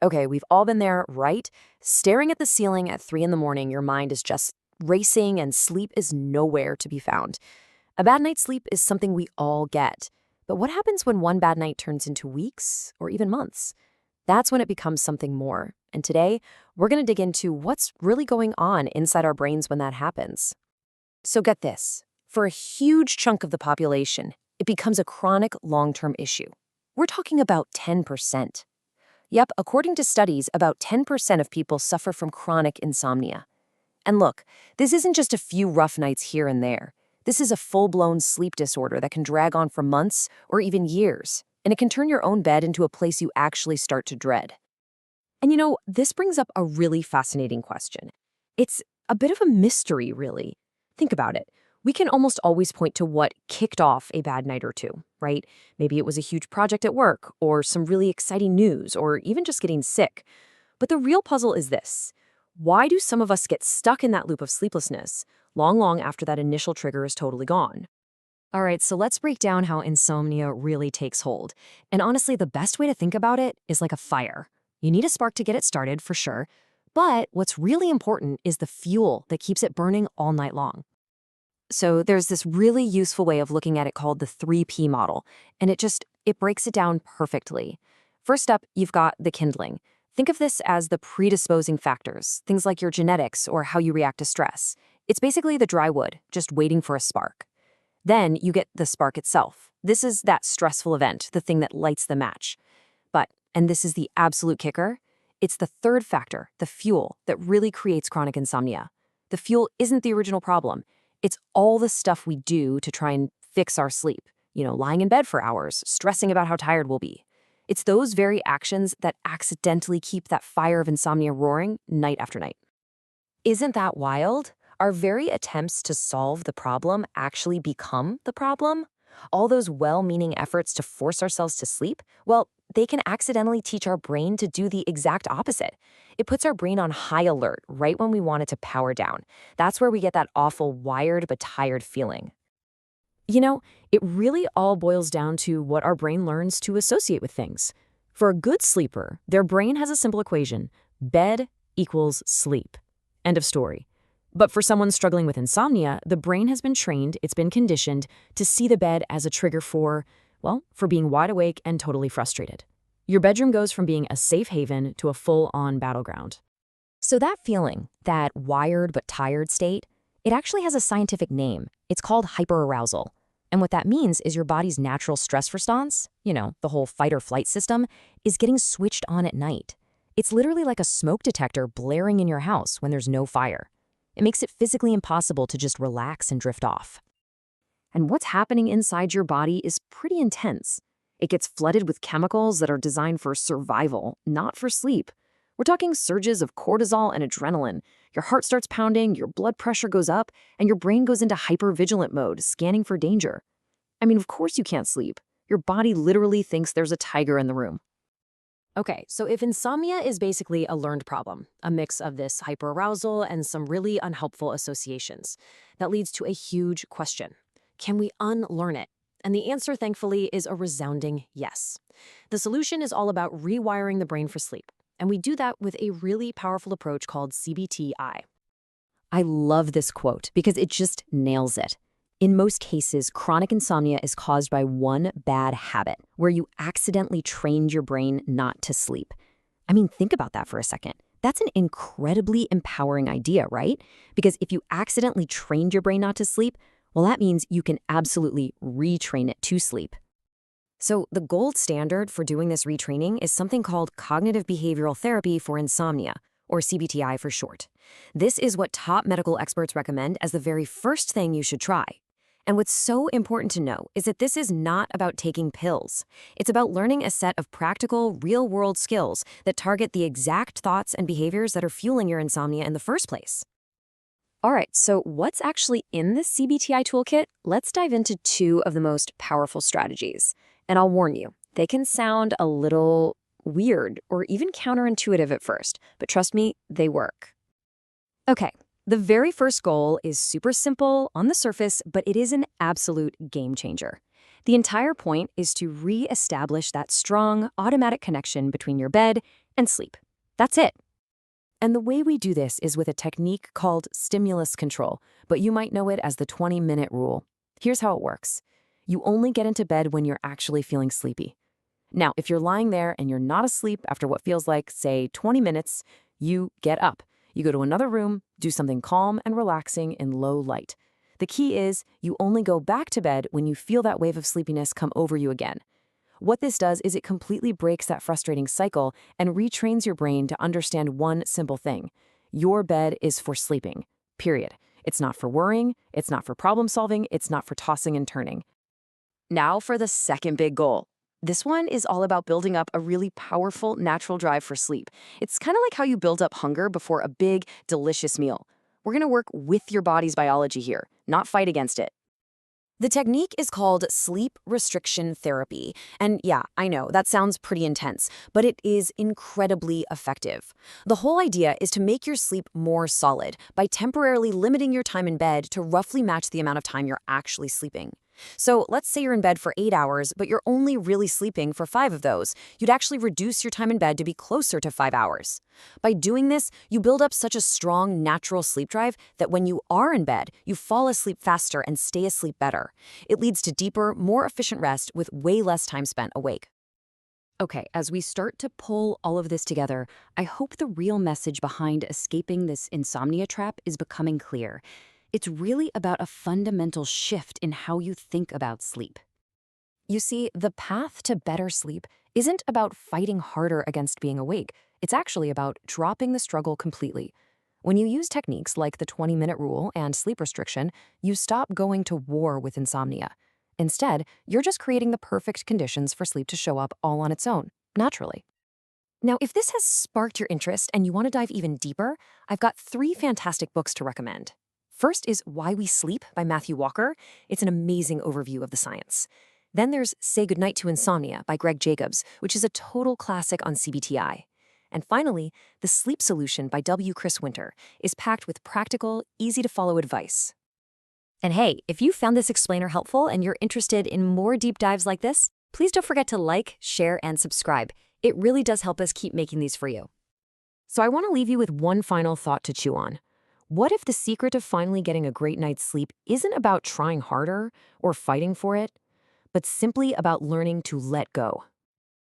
Okay, we've all been there, right? Staring at the ceiling at 3 in the morning, your mind is just racing and sleep is nowhere to be found. A bad night's sleep is something we all get. But what happens when one bad night turns into weeks or even months? That's when it becomes something more. And today, we're going to dig into what's really going on inside our brains when that happens. So get this. For a huge chunk of the population, it becomes a chronic long-term issue. We're talking about 10%. Yep, according to studies, about 10% of people suffer from chronic insomnia. And look, this isn't just a few rough nights here and there. This is a full-blown sleep disorder that can drag on for months or even years, and it can turn your own bed into a place you actually start to dread. And this brings up a really fascinating question. It's a bit of a mystery, really. Think about it. We can almost always point to what kicked off a bad night or two, right? Maybe it was a huge project at work, or some really exciting news, or even just getting sick. But the real puzzle is this. Why do some of us get stuck in that loop of sleeplessness long after that initial trigger is totally gone? All right, so let's break down how insomnia really takes hold. And honestly, the best way to think about it is like a fire. You need a spark to get it started, for sure. But what's really important is the fuel that keeps it burning all night long. So there's this really useful way of looking at it called the 3P model, and it breaks it down perfectly. First up, you've got the kindling. Think of this as the predisposing factors, things like your genetics or how you react to stress. It's basically the dry wood, just waiting for a spark. Then you get the spark itself. This is that stressful event, the thing that lights the match. But, and this is the absolute kicker, it's the third factor, the fuel, that really creates chronic insomnia. The fuel isn't the original problem. It's all the stuff we do to try and fix our sleep. Lying in bed for hours, stressing about how tired we'll be. It's those very actions that accidentally keep that fire of insomnia roaring night after night. Isn't that wild? Our very attempts to solve the problem actually become the problem? All those well-meaning efforts to force ourselves to sleep, well, they can accidentally teach our brain to do the exact opposite. It puts our brain on high alert right when we want it to power down. That's where we get that awful wired but tired feeling. It really all boils down to what our brain learns to associate with things. For a good sleeper, their brain has a simple equation: bed equals sleep. End of story. But for someone struggling with insomnia, the brain has been trained, it's been conditioned to see the bed as a trigger for being wide awake and totally frustrated. Your bedroom goes from being a safe haven to a full-on battleground. So that feeling, that wired but tired state, it actually has a scientific name. It's called hyperarousal. And what that means is your body's natural stress response, the whole fight or flight system, is getting switched on at night. It's literally like a smoke detector blaring in your house when there's no fire. It makes it physically impossible to just relax and drift off. And what's happening inside your body is pretty intense. It gets flooded with chemicals that are designed for survival, not for sleep. We're talking surges of cortisol and adrenaline. Your heart starts pounding, your blood pressure goes up, and your brain goes into hypervigilant mode, scanning for danger. Of course you can't sleep. Your body literally thinks there's a tiger in the room. Okay, so if insomnia is basically a learned problem, a mix of this hyperarousal and some really unhelpful associations, that leads to a huge question. Can we unlearn it? And the answer, thankfully, is a resounding yes. The solution is all about rewiring the brain for sleep. And we do that with a really powerful approach called CBTI. I love this quote because it just nails it. In most cases, chronic insomnia is caused by one bad habit where you accidentally trained your brain not to sleep. Think about that for a second. That's an incredibly empowering idea, right? Because if you accidentally trained your brain not to sleep, well, that means you can absolutely retrain it to sleep. So the gold standard for doing this retraining is something called cognitive behavioral therapy for insomnia, or CBTI for short. This is what top medical experts recommend as the very first thing you should try. And what's so important to know is that this is not about taking pills. It's about learning a set of practical, real-world skills that target the exact thoughts and behaviors that are fueling your insomnia in the first place. All right, so what's actually in this CBTI toolkit? Let's dive into two of the most powerful strategies. And I'll warn you, they can sound a little weird or even counterintuitive at first, but trust me, they work. Okay, the very first goal is super simple on the surface, but it is an absolute game changer. The entire point is to re-establish that strong, automatic connection between your bed and sleep. That's it. And the way we do this is with a technique called stimulus control, but you might know it as the 20-minute rule. Here's how it works. You only get into bed when you're actually feeling sleepy. Now, if you're lying there and you're not asleep after what feels like, say, 20 minutes, you get up. You go to another room, do something calm and relaxing in low light. The key is you only go back to bed when you feel that wave of sleepiness come over you again. What this does is it completely breaks that frustrating cycle and retrains your brain to understand one simple thing. Your bed is for sleeping, period. It's not for worrying, it's not for problem solving, it's not for tossing and turning. Now for the second big goal. This one is all about building up a really powerful natural drive for sleep. It's kind of like how you build up hunger before a big, delicious meal. We're going to work with your body's biology here, not fight against it. The technique is called sleep restriction therapy. And yeah, I know, that sounds pretty intense, but it is incredibly effective. The whole idea is to make your sleep more solid by temporarily limiting your time in bed to roughly match the amount of time you're actually sleeping. So let's say you're in bed for 8 hours, but you're only really sleeping for 5 of those. You'd actually reduce your time in bed to be closer to 5 hours. By doing this, you build up such a strong natural sleep drive that when you are in bed, you fall asleep faster and stay asleep better. It leads to deeper, more efficient rest with way less time spent awake. Okay, as we start to pull all of this together, I hope the real message behind escaping this insomnia trap is becoming clear. It's really about a fundamental shift in how you think about sleep. You see, the path to better sleep isn't about fighting harder against being awake. It's actually about dropping the struggle completely. When you use techniques like the 20-minute rule and sleep restriction, you stop going to war with insomnia. Instead, you're just creating the perfect conditions for sleep to show up all on its own, naturally. Now, if this has sparked your interest and you want to dive even deeper, I've got 3 fantastic books to recommend. First is Why We Sleep by Matthew Walker. It's an amazing overview of the science. Then there's Say Goodnight to Insomnia by Greg Jacobs, which is a total classic on CBTI. And finally, The Sleep Solution by W. Chris Winter is packed with practical, easy-to-follow advice. And hey, if you found this explainer helpful and you're interested in more deep dives like this, please don't forget to like, share, and subscribe. It really does help us keep making these for you. So I want to leave you with one final thought to chew on. What if the secret of finally getting a great night's sleep isn't about trying harder or fighting for it, but simply about learning to let go?